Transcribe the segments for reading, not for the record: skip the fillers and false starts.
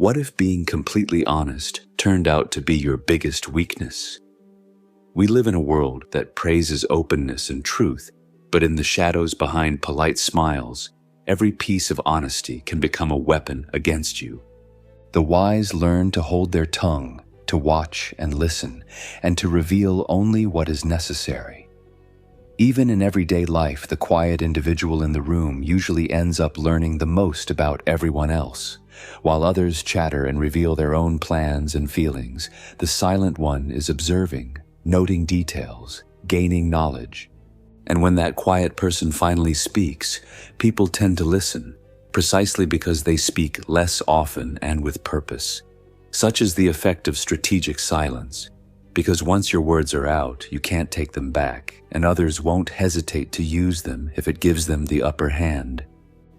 What if being completely honest turned out to be your biggest weakness? We live in a world that praises openness and truth, but in the shadows behind polite smiles, every piece of honesty can become a weapon against you. The wise learn to hold their tongue, to watch and listen, and to reveal only what is necessary. Even in everyday life, the quiet individual in the room usually ends up learning the most about everyone else. While others chatter and reveal their own plans and feelings, the silent one is observing, noting details, gaining knowledge. And when that quiet person finally speaks, people tend to listen, precisely because they speak less often and with purpose. Such is the effect of strategic silence, because once your words are out, you can't take them back, and others won't hesitate to use them if it gives them the upper hand.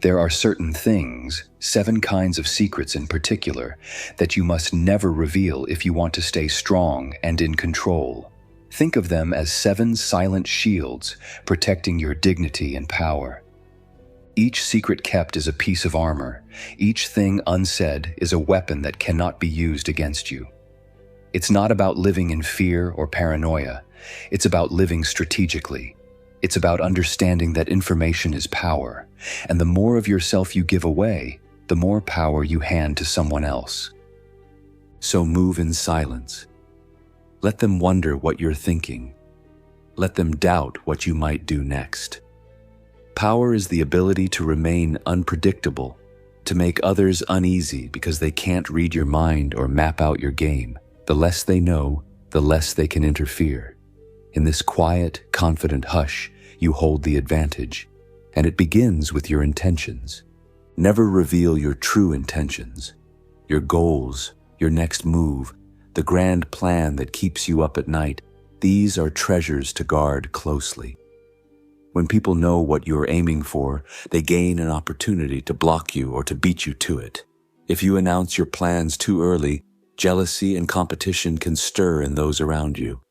There are certain things, 7 kinds of secrets in particular, that you must never reveal if you want to stay strong and in control. Think of them as 7 silent shields protecting your dignity and power. Each secret kept is a piece of armor. Each thing unsaid is a weapon that cannot be used against you. It's not about living in fear or paranoia. It's about living strategically. It's about understanding that information is power, and the more of yourself you give away, the more power you hand to someone else. So move in silence. Let them wonder what you're thinking. Let them doubt what you might do next. Power is the ability to remain unpredictable, to make others uneasy because they can't read your mind or map out your game. The less they know, the less they can interfere. In this quiet, confident hush, you hold the advantage, and it begins with your intentions. Never reveal your true intentions, your goals, your next move, the grand plan that keeps you up at night. These are treasures to guard closely. When people know what you're aiming for, they gain an opportunity to block you or to beat you to it. If you announce your plans too early, jealousy and competition can stir in those around you.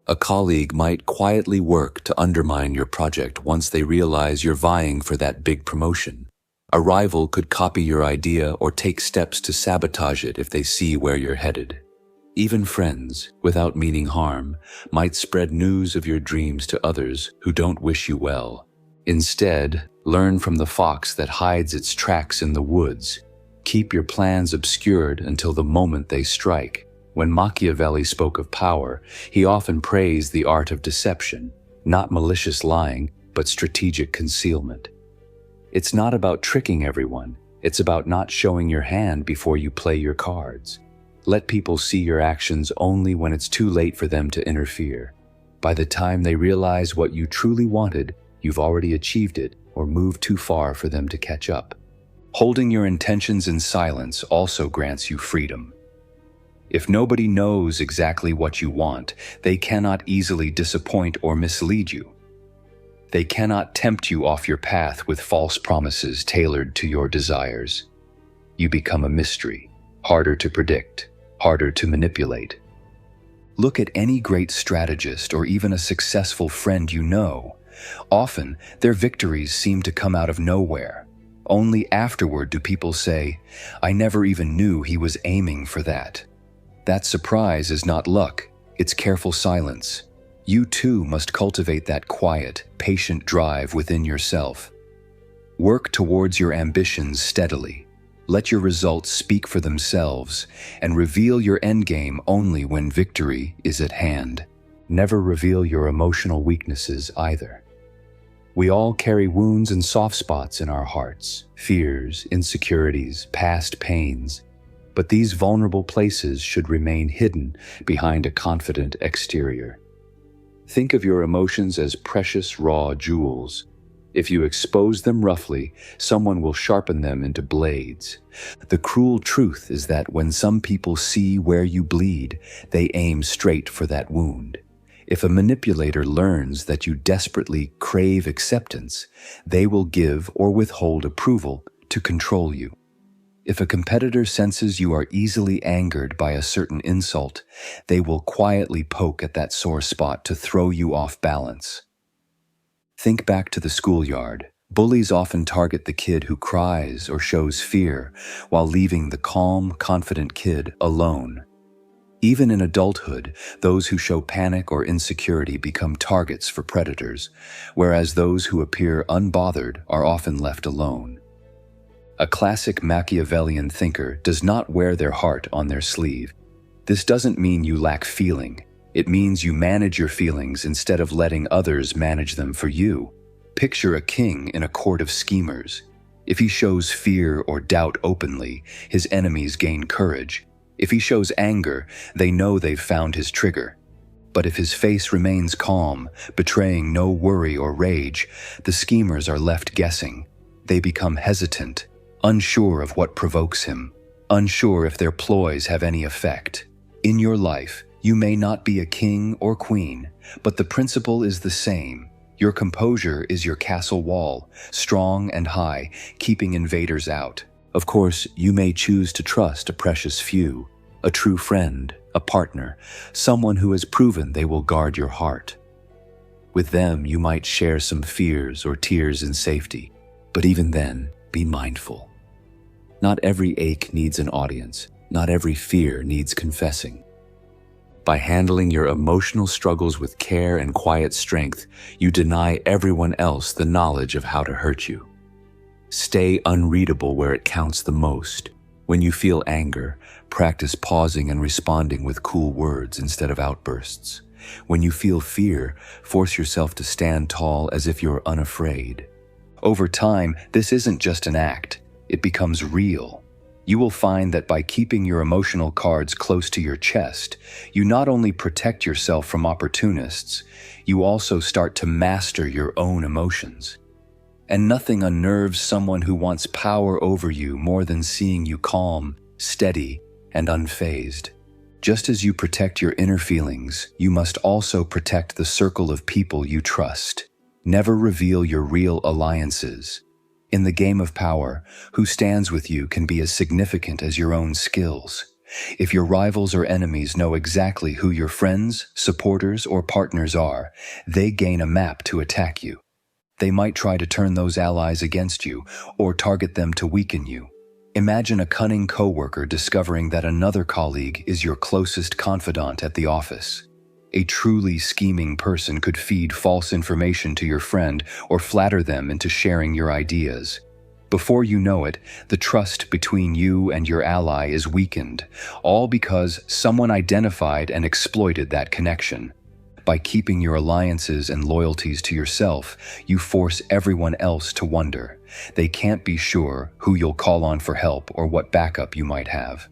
A colleague might quietly work to undermine your project once they realize you're vying for that big promotion. A rival could copy your idea or take steps to sabotage it if they see where you're headed. Even friends, without meaning harm, might spread news of your dreams to others who don't wish you well. Instead, learn from the fox that hides its tracks in the woods. Keep your plans obscured until the moment they strike. When Machiavelli spoke of power, he often praised the art of deception, not malicious lying, but strategic concealment. It's not about tricking everyone, it's about not showing your hand before you play your cards. Let people see your actions only when it's too late for them to interfere. By the time they realize what you truly wanted, you've already achieved it or moved too far for them to catch up. Holding your intentions in silence also grants you freedom. If nobody knows exactly what you want, they cannot easily disappoint or mislead you. They cannot tempt you off your path with false promises tailored to your desires. You become a mystery, harder to predict, harder to manipulate. Look at any great strategist or even a successful friend you know. Often, their victories seem to come out of nowhere. Only afterward do people say, "I never even knew he was aiming for that." That surprise is not luck, it's careful silence. You too must cultivate that quiet, patient drive within yourself. Work towards your ambitions steadily. Let your results speak for themselves, and reveal your endgame only when victory is at hand. Never reveal your emotional weaknesses either. We all carry wounds and soft spots in our hearts, fears, insecurities, past pains. But these vulnerable places should remain hidden behind a confident exterior. Think of your emotions as precious raw jewels. If you expose them roughly, someone will sharpen them into blades. The cruel truth is that when some people see where you bleed, they aim straight for that wound. If a manipulator learns that you desperately crave acceptance, they will give or withhold approval to control you. If a competitor senses you are easily angered by a certain insult, they will quietly poke at that sore spot to throw you off balance. Think back to the schoolyard, Bullies often target the kid who cries or shows fear, while leaving the calm, confident kid alone. Even in adulthood, those who show panic or insecurity become targets for predators, whereas those who appear unbothered are often left alone. A classic Machiavellian thinker does not wear their heart on their sleeve. This doesn't mean you lack feeling. It means you manage your feelings instead of letting others manage them for you. Picture a king in a court of schemers. If he shows fear or doubt openly, his enemies gain courage. If he shows anger, they know they've found his trigger. But if his face remains calm, betraying no worry or rage, the schemers are left guessing. They become hesitant, unsure of what provokes him, unsure if their ploys have any effect. In your life, you may not be a king or queen, but the principle is the same. Your composure is your castle wall, strong and high, keeping invaders out. Of course, you may choose to trust a precious few, a true friend, a partner, someone who has proven they will guard your heart. With them, you might share some fears or tears in safety, but even then, be mindful. Not every ache needs an audience. Not every fear needs confessing. By handling your emotional struggles with care and quiet strength, you deny everyone else the knowledge of how to hurt you. Stay unreadable where it counts the most. When you feel anger, practice pausing and responding with cool words instead of outbursts. When you feel fear, force yourself to stand tall as if you're unafraid. Over time, this isn't just an act. It becomes real. You will find that by keeping your emotional cards close to your chest, you not only protect yourself from opportunists, you also start to master your own emotions. And nothing unnerves someone who wants power over you more than seeing you calm, steady, and unfazed. Just as you protect your inner feelings, you must also protect the circle of people you trust. Never reveal your real alliances. In the game of power, who stands with you can be as significant as your own skills. If your rivals or enemies know exactly who your friends, supporters, or partners are, they gain a map to attack you. They might try to turn those allies against you or target them to weaken you. Imagine a cunning coworker discovering that another colleague is your closest confidant at the office. A truly scheming person could feed false information to your friend or flatter them into sharing your ideas. Before you know it, the trust between you and your ally is weakened, all because someone identified and exploited that connection. By keeping your alliances and loyalties to yourself, you force everyone else to wonder. They can't be sure who you'll call on for help or what backup you might have.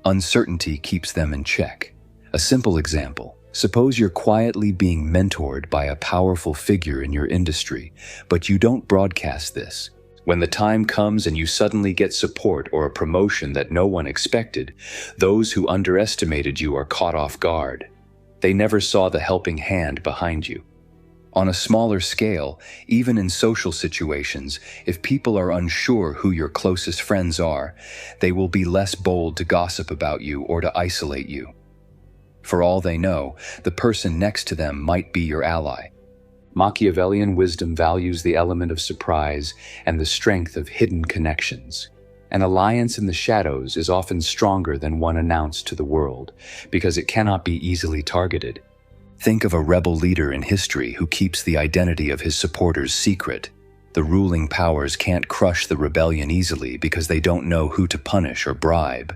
Uncertainty keeps them in check. A simple example. Suppose you're quietly being mentored by a powerful figure in your industry, but you don't broadcast this. When the time comes and you suddenly get support or a promotion that no one expected, those who underestimated you are caught off guard. They never saw the helping hand behind you. On a smaller scale, even in social situations, if people are unsure who your closest friends are, they will be less bold to gossip about you or to isolate you. For all they know, the person next to them might be your ally. Machiavellian wisdom values the element of surprise and the strength of hidden connections. An alliance in the shadows is often stronger than one announced to the world, because it cannot be easily targeted. Think of a rebel leader in history who keeps the identity of his supporters secret. The ruling powers can't crush the rebellion easily because they don't know who to punish or bribe.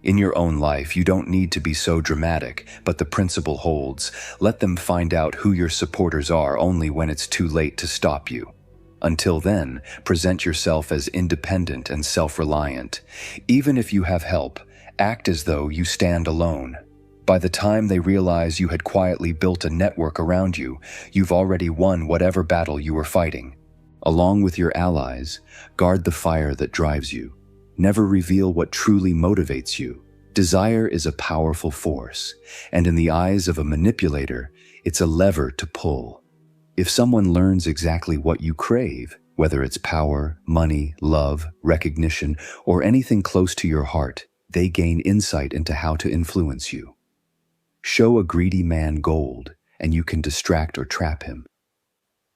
In your own life, you don't need to be so dramatic, but the principle holds. Let them find out who your supporters are only when it's too late to stop you. Until then, present yourself as independent and self-reliant. Even if you have help, act as though you stand alone. By the time they realize you had quietly built a network around you, you've already won whatever battle you were fighting. Along with your allies, guard the fire that drives you. Never reveal what truly motivates you. Desire is a powerful force, and in the eyes of a manipulator, it's a lever to pull. If someone learns exactly what you crave, whether it's power, money, love, recognition, or anything close to your heart, they gain insight into how to influence you. Show a greedy man gold, and you can distract or trap him.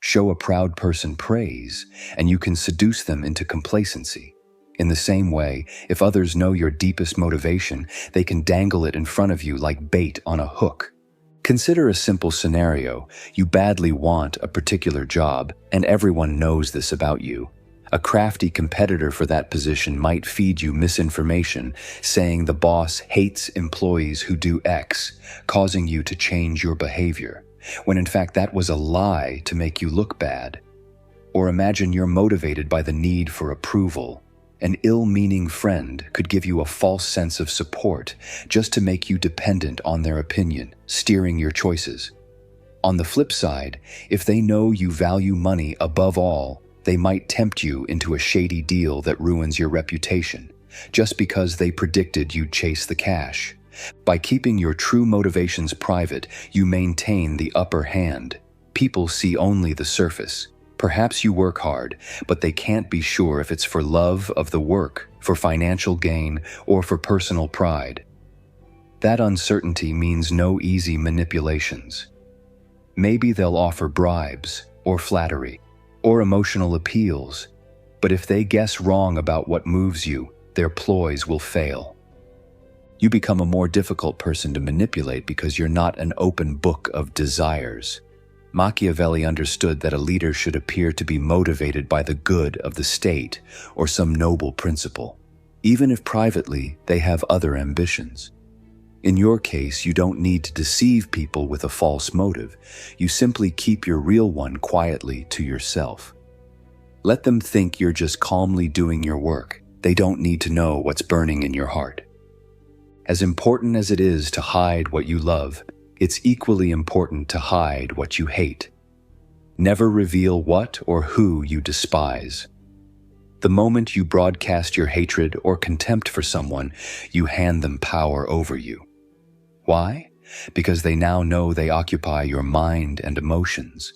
Show a proud person praise, and you can seduce them into complacency. In the same way, if others know your deepest motivation, they can dangle it in front of you like bait on a hook. Consider a simple scenario. You badly want a particular job, and everyone knows this about you. A crafty competitor for that position might feed you misinformation, saying the boss hates employees who do X, causing you to change your behavior, when in fact that was a lie to make you look bad. Or imagine you're motivated by the need for approval. An ill-meaning friend could give you a false sense of support just to make you dependent on their opinion, steering your choices. On the flip side, if they know you value money above all, they might tempt you into a shady deal that ruins your reputation, just because they predicted you'd chase the cash. By keeping your true motivations private, you maintain the upper hand. People see only the surface. Perhaps you work hard, but they can't be sure if it's for love of the work, for financial gain, or for personal pride. That uncertainty means no easy manipulations. Maybe they'll offer bribes, or flattery, or emotional appeals, but if they guess wrong about what moves you, their ploys will fail. You become a more difficult person to manipulate because you're not an open book of desires. Machiavelli understood that a leader should appear to be motivated by the good of the state or some noble principle, even if privately they have other ambitions. In your case, you don't need to deceive people with a false motive. You simply keep your real one quietly to yourself. Let them think you're just calmly doing your work. They don't need to know what's burning in your heart. As important as it is to hide what you love, it's equally important to hide what you hate. Never reveal what or who you despise. The moment you broadcast your hatred or contempt for someone, you hand them power over you. Why? Because they now know they occupy your mind and emotions.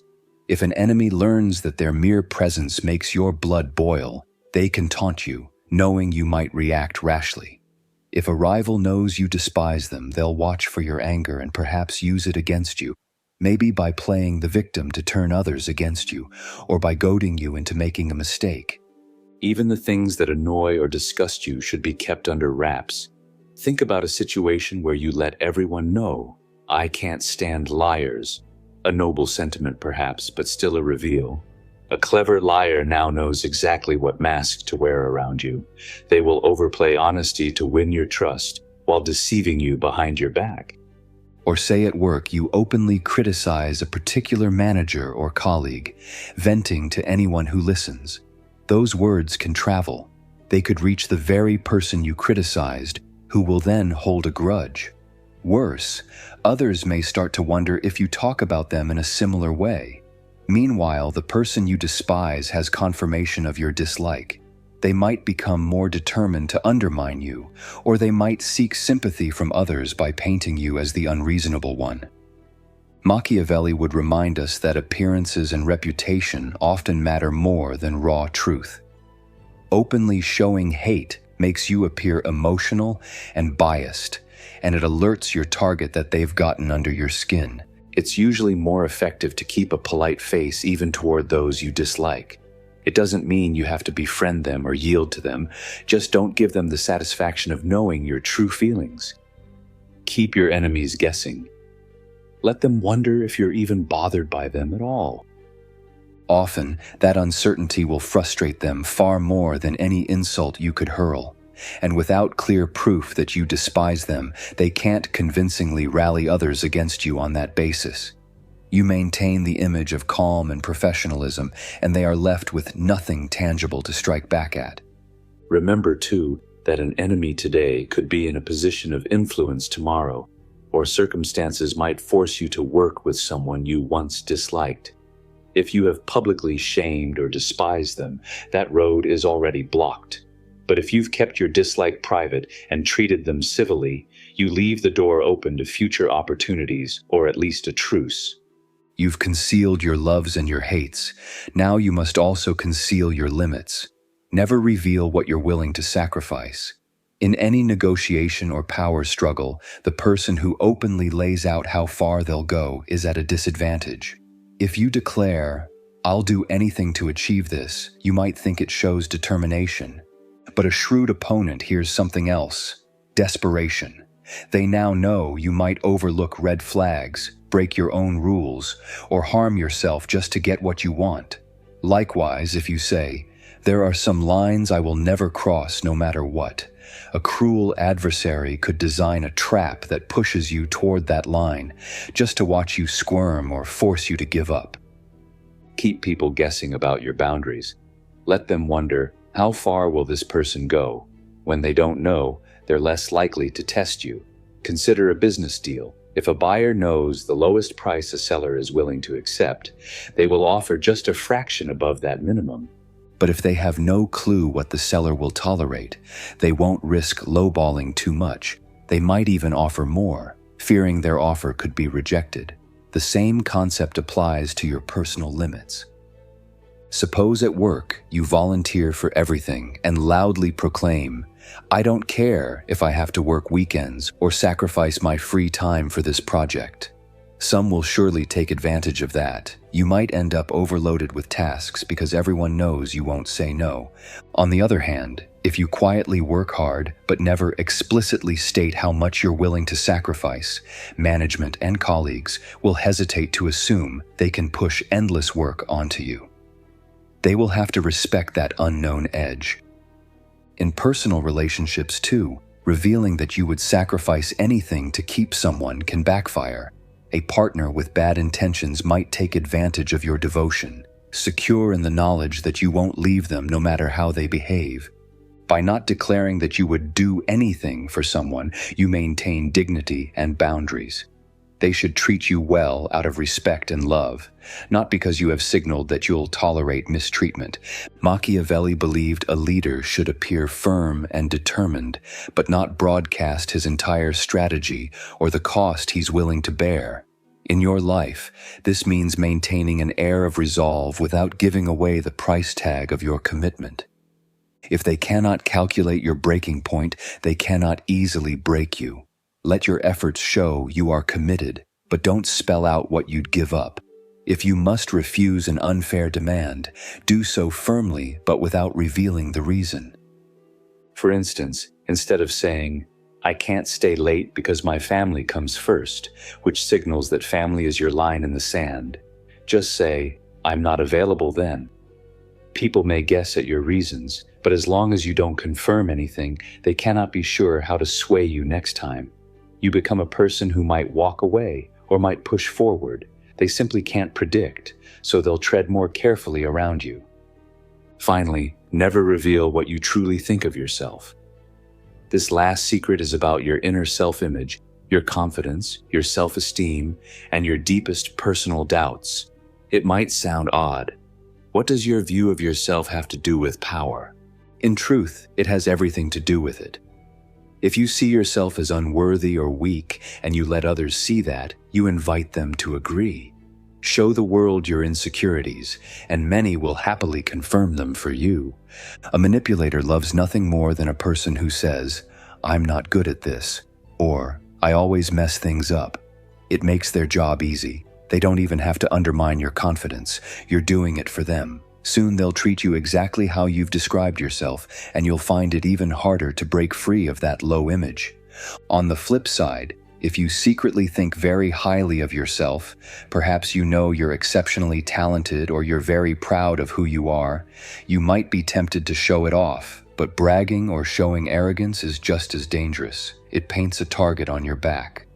If an enemy learns that their mere presence makes your blood boil, they can taunt you, knowing you might react rashly. If a rival knows you despise them, they'll watch for your anger and perhaps use it against you, maybe by playing the victim to turn others against you, or by goading you into making a mistake. Even the things that annoy or disgust you should be kept under wraps. Think about a situation where you let everyone know, "I can't stand liars." A noble sentiment perhaps, but still a reveal. A clever liar now knows exactly what mask to wear around you. They will overplay honesty to win your trust while deceiving you behind your back. Or say at work you openly criticize a particular manager or colleague, venting to anyone who listens. Those words can travel. They could reach the very person you criticized, who will then hold a grudge. Worse, others may start to wonder if you talk about them in a similar way. Meanwhile, the person you despise has confirmation of your dislike. They might become more determined to undermine you, or they might seek sympathy from others by painting you as the unreasonable one. Machiavelli would remind us that appearances and reputation often matter more than raw truth. Openly showing hate makes you appear emotional and biased, and it alerts your target that they've gotten under your skin. It's usually more effective to keep a polite face even toward those you dislike. It doesn't mean you have to befriend them or yield to them. Just don't give them the satisfaction of knowing your true feelings. Keep your enemies guessing. Let them wonder if you're even bothered by them at all. Often, that uncertainty will frustrate them far more than any insult you could hurl. And without clear proof that you despise them, they can't convincingly rally others against you on that basis. You maintain the image of calm and professionalism, and they are left with nothing tangible to strike back at. Remember, too, that an enemy today could be in a position of influence tomorrow, or circumstances might force you to work with someone you once disliked. If you have publicly shamed or despised them, that road is already blocked. But if you've kept your dislike private and treated them civilly, you leave the door open to future opportunities, or at least a truce. You've concealed your loves and your hates. Now you must also conceal your limits. Never reveal what you're willing to sacrifice. In any negotiation or power struggle, the person who openly lays out how far they'll go is at a disadvantage. If you declare, "I'll do anything to achieve this," you might think it shows determination. But a shrewd opponent hears something else: desperation. They now know you might overlook red flags, break your own rules, or harm yourself just to get what you want. Likewise, if you say, "There are some lines I will never cross no matter what," a cruel adversary could design a trap that pushes you toward that line just to watch you squirm or force you to give up. Keep people guessing about your boundaries. Let them wonder, how far will this person go? When they don't know, they're less likely to test you. Consider a business deal. If a buyer knows the lowest price a seller is willing to accept, they will offer just a fraction above that minimum. But if they have no clue what the seller will tolerate, they won't risk lowballing too much. They might even offer more, fearing their offer could be rejected. The same concept applies to your personal limits. Suppose at work you volunteer for everything and loudly proclaim, "I don't care if I have to work weekends or sacrifice my free time for this project." Some will surely take advantage of that. You might end up overloaded with tasks because everyone knows you won't say no. On the other hand, if you quietly work hard but never explicitly state how much you're willing to sacrifice, management and colleagues will hesitate to assume they can push endless work onto you. They will have to respect that unknown edge. In personal relationships too, revealing that you would sacrifice anything to keep someone can backfire. A partner with bad intentions might take advantage of your devotion, secure in the knowledge that you won't leave them no matter how they behave. By not declaring that you would do anything for someone, you maintain dignity and boundaries. They should treat you well out of respect and love, not because you have signaled that you'll tolerate mistreatment. Machiavelli believed a leader should appear firm and determined, but not broadcast his entire strategy or the cost he's willing to bear. In your life, this means maintaining an air of resolve without giving away the price tag of your commitment. If they cannot calculate your breaking point, they cannot easily break you. Let your efforts show you are committed, but don't spell out what you'd give up. If you must refuse an unfair demand, do so firmly but without revealing the reason. For instance, instead of saying, "I can't stay late because my family comes first," which signals that family is your line in the sand, just say, "I'm not available then." People may guess at your reasons, but as long as you don't confirm anything, they cannot be sure how to sway you next time. You become a person who might walk away or might push forward. They simply can't predict, so they'll tread more carefully around you. Finally, never reveal what you truly think of yourself. This last secret is about your inner self-image, your confidence, your self-esteem, and your deepest personal doubts. It might sound odd. What does your view of yourself have to do with power? In truth, it has everything to do with it. If you see yourself as unworthy or weak and you let others see that, you invite them to agree. Show the world your insecurities, and many will happily confirm them for you. A manipulator loves nothing more than a person who says, "I'm not good at this," or "I always mess things up." It makes their job easy. They don't even have to undermine your confidence. You're doing it for them. Soon they'll treat you exactly how you've described yourself, and you'll find it even harder to break free of that low image. On the flip side, if you secretly think very highly of yourself, perhaps you know you're exceptionally talented or you're very proud of who you are, you might be tempted to show it off, but bragging or showing arrogance is just as dangerous. It paints a target on your back.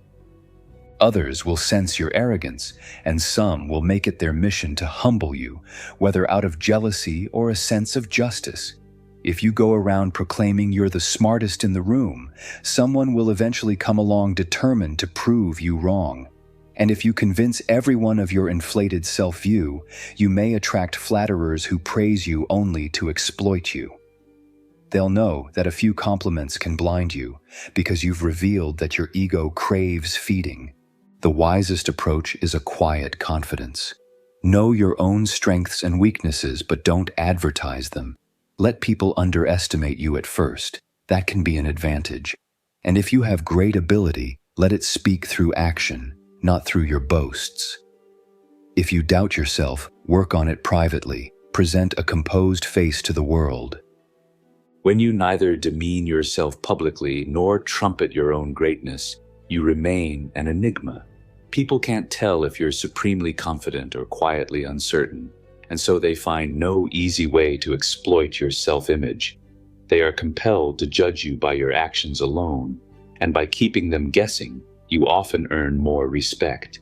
Others will sense your arrogance, and some will make it their mission to humble you, whether out of jealousy or a sense of justice. If you go around proclaiming you're the smartest in the room, someone will eventually come along determined to prove you wrong. And if you convince everyone of your inflated self-view, you may attract flatterers who praise you only to exploit you. They'll know that a few compliments can blind you, because you've revealed that your ego craves feeding. The wisest approach is a quiet confidence. Know your own strengths and weaknesses, but don't advertise them. Let people underestimate you at first. That can be an advantage. And if you have great ability, let it speak through action, not through your boasts. If you doubt yourself, Work on it privately. Present a composed face to the world. When you neither demean yourself publicly nor trumpet your own greatness, you remain an enigma. People can't tell if you're supremely confident or quietly uncertain, and so they find no easy way to exploit your self-image. They are compelled to judge you by your actions alone, and by keeping them guessing, you often earn more respect.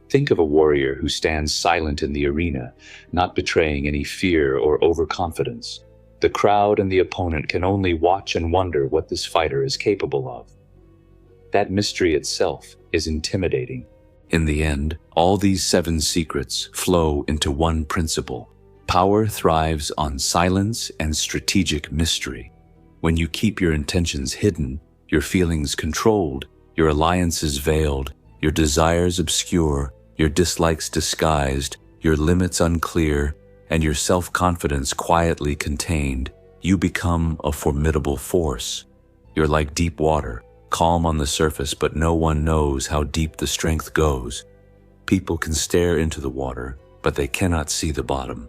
Think of a warrior who stands silent in the arena, not betraying any fear or overconfidence. The crowd and the opponent can only watch and wonder what this fighter is capable of. That mystery itself is intimidating. In the end, all these 7 secrets flow into one principle. Power thrives on silence and strategic mystery. When you keep your intentions hidden, your feelings controlled, your alliances veiled, your desires obscure, your dislikes disguised, your limits unclear, and your self-confidence quietly contained, you become a formidable force. You're like deep water, calm on the surface, but no one knows how deep the strength goes. People can stare into the water, but they cannot see the bottom.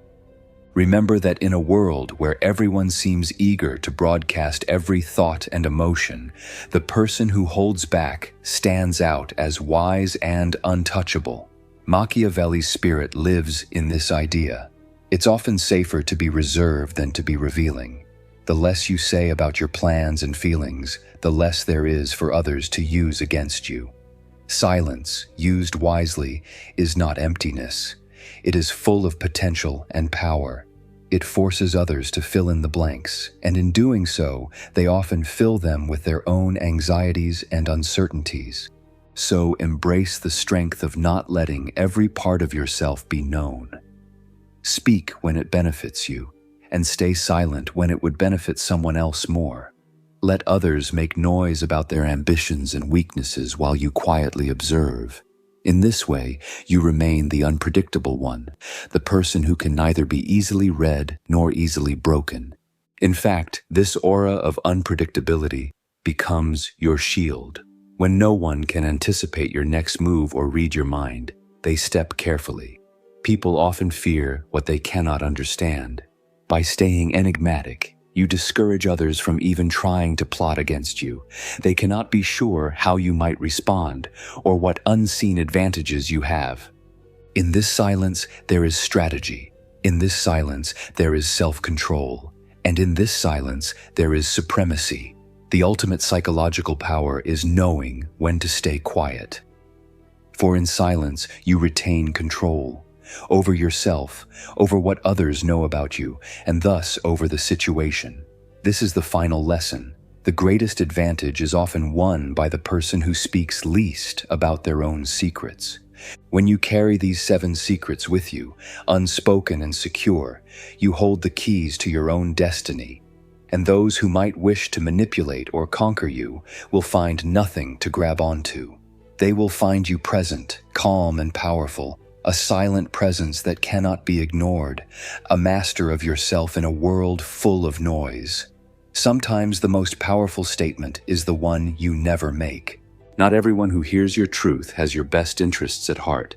Remember that in a world where everyone seems eager to broadcast every thought and emotion, the person who holds back stands out as wise and untouchable. Machiavelli's spirit lives in this idea. It's often safer to be reserved than to be revealing. The less you say about your plans and feelings, the less there is for others to use against you. Silence, used wisely, is not emptiness. It is full of potential and power. It forces others to fill in the blanks, and in doing so, they often fill them with their own anxieties and uncertainties. So embrace the strength of not letting every part of yourself be known. Speak when it benefits you, and stay silent when it would benefit someone else more. Let others make noise about their ambitions and weaknesses while you quietly observe. In this way, you remain the unpredictable one, the person who can neither be easily read nor easily broken. In fact, this aura of unpredictability becomes your shield. When no one can anticipate your next move or read your mind, they step carefully. People often fear what they cannot understand. By staying enigmatic, you discourage others from even trying to plot against you. They cannot be sure how you might respond or what unseen advantages you have. In this silence, there is strategy. In this silence, there is self-control. And in this silence, there is supremacy. The ultimate psychological power is knowing when to stay quiet. For in silence, you retain control over yourself, over what others know about you, and thus over the situation. This is the final lesson. The greatest advantage is often won by the person who speaks least about their own secrets. When you carry these 7 secrets with you, unspoken and secure, you hold the keys to your own destiny. And those who might wish to manipulate or conquer you will find nothing to grab onto. They will find you present, calm and powerful, a silent presence that cannot be ignored, a master of yourself in a world full of noise. Sometimes the most powerful statement is the one you never make. Not everyone who hears your truth has your best interests at heart.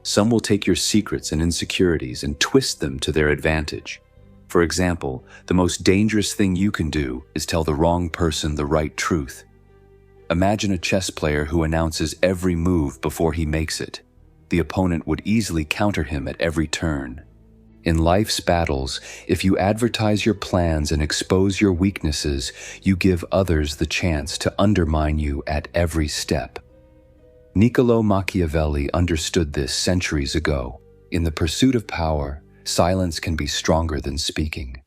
Some will take your secrets and insecurities and twist them to their advantage. For example, the most dangerous thing you can do is tell the wrong person the right truth. Imagine a chess player who announces every move before he makes it. The opponent would easily counter him at every turn. In life's battles, if you advertise your plans and expose your weaknesses, you give others the chance to undermine you at every step. Niccolo Machiavelli understood this centuries ago. In the pursuit of power, silence can be stronger than speaking.